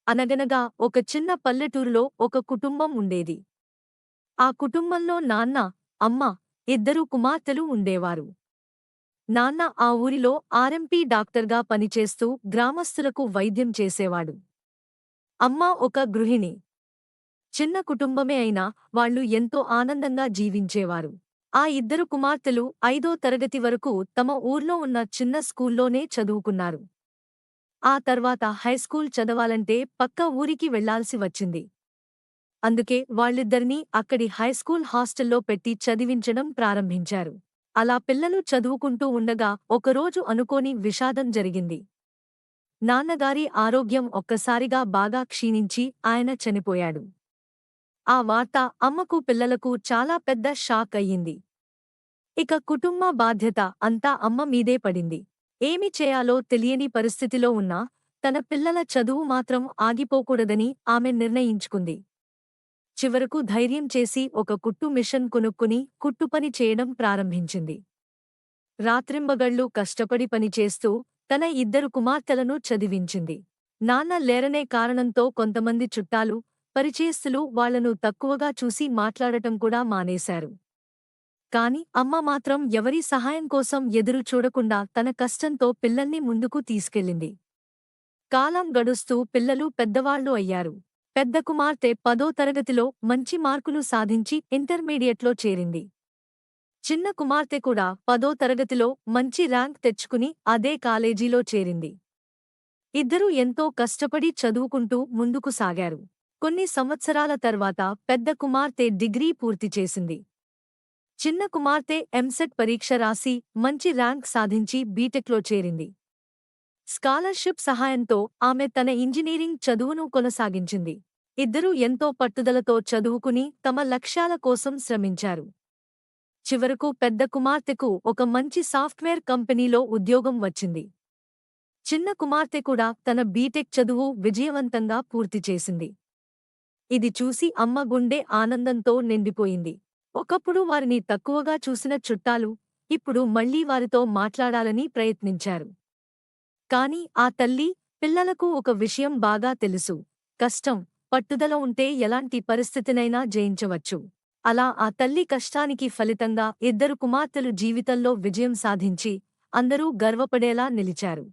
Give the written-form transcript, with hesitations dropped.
అనగనగా ఒక చిన్న పల్లెటూరులో ఒక కుటుంబం ఉండేది. ఆ కుటుంబంలో నాన్న, అమ్మ, ఇద్దరు కుమార్తెలు ఉండేవారు. నాన్న ఆ ఊరిలో ఆర్ఎంపీ డాక్టర్గా పనిచేస్తూ గ్రామస్తులకు వైద్యం చేసేవాడు. అమ్మ ఒక గృహిణి. చిన్న కుటుంబమే అయినా వాళ్ళు ఎంతో ఆనందంగా జీవించేవారు. ఆ ఇద్దరు కుమార్తెలు 5వ తరగతి వరకు తమ ఊర్లో ఉన్న చిన్న స్కూల్లోనే చదువుకున్నారు. ఆ తర్వాత హైస్కూల్ చదవాలంటే పక్క ఊరికి వెళ్లాల్సి వచ్చింది. అందుకే వాళ్ళిద్దరినీ అక్కడి హైస్కూల్ హాస్టల్లో పెట్టి చదివించడం ప్రారంభించారు. అలా పిల్లలు చదువుకుంటూ ఉండగా ఒకరోజు అనుకోని విషాదం జరిగింది. నాన్నగారి ఆరోగ్యం ఒక్కసారిగా బాగా క్షీణించి ఆయన చనిపోయాడు. ఆ వార్త అమ్మకు పిల్లలకు చాలా పెద్ద షాక్ అయ్యింది. ఇక కుటుంబ బాధ్యత అంతా అమ్మ మీదే పడింది. ఏమి చేయాలో తెలియని పరిస్థితిలో ఉన్నా తన పిల్లల చదువు మాత్రం ఆగిపోకూడదని ఆమె నిర్ణయించుకుంది. చివరకు ధైర్యం చేసి ఒక కుట్టు మిషన్ కొనుక్కుని కుట్టుపని చేయడం ప్రారంభించింది. రాత్రింబగళ్లు కష్టపడి పనిచేస్తూ తన ఇద్దరు కుమార్తెలను చదివించింది. నాన్న లేరనే కారణంతో కొంతమంది చుట్టాలు, పరిచయస్తులు వాళ్లను తక్కువగా చూసి మాట్లాడటం కూడా మానేశారు. కాని అమ్మ మాత్రం ఎవరీ సహాయం కోసం ఎదురు చూడకుండా తన కష్టంతో పిల్లల్ని ముందుకు తీసుకెళ్ళింది. కాలం గడుస్తూ పిల్లలు పెద్దవాళ్లు అయ్యారు. పెద్ద కుమార్తె 10వ తరగతిలో మంచి మార్కులు సాధించి ఇంటర్మీడియట్లో చేరింది. చిన్న కుమార్తె కూడా 10వ తరగతిలో మంచి ర్యాంక్ తెచ్చుకుని అదే కాలేజీలో చేరింది. ఇద్దరూ ఎంతో కష్టపడి చదువుకుంటూ ముందుకు సాగారు. కొన్ని సంవత్సరాల తర్వాత పెద్ద కుమార్తె డిగ్రీ పూర్తి చేసింది. చిన్న కుమార్తె ఎంసెట్ పరీక్ష రాసి మంచి ర్యాంక్ సాధించి బీటెక్లో చేరింది. స్కాలర్షిప్ సహాయంతో ఆమె తన ఇంజనీరింగ్ చదువును కొనసాగించింది. ఇద్దరూ ఎంతో పట్టుదలతో చదువుకుని తమ లక్ష్యాల కోసం శ్రమించారు. చివరకు పెద్ద కుమార్తెకు ఒక మంచి సాఫ్ట్వేర్ కంపెనీలో ఉద్యోగం వచ్చింది. చిన్న కుమార్తె కూడా తన బీటెక్ చదువు విజయవంతంగా పూర్తి చేసింది. ఇది చూసి అమ్మ గుండె ఆనందంతో నిండిపోయింది. ఒకప్పుడు వారిని తక్కువగా చూసిన చుట్టాలు ఇప్పుడు మళ్లీ వారితో మాట్లాడాలని ప్రయత్నించారు. కాని ఆ తల్లి, పిల్లలకు ఒక విషయం బాగా తెలుసు: కష్టం, పట్టుదల ఉంటే ఎలాంటి పరిస్థితినైనా జయించవచ్చు. అలా ఆ తల్లి కష్టానికి ఫలితంగా ఇద్దరు కుమార్తెలు జీవితంలో విజయం సాధించి అందరూ గర్వపడేలా నిలిచారు.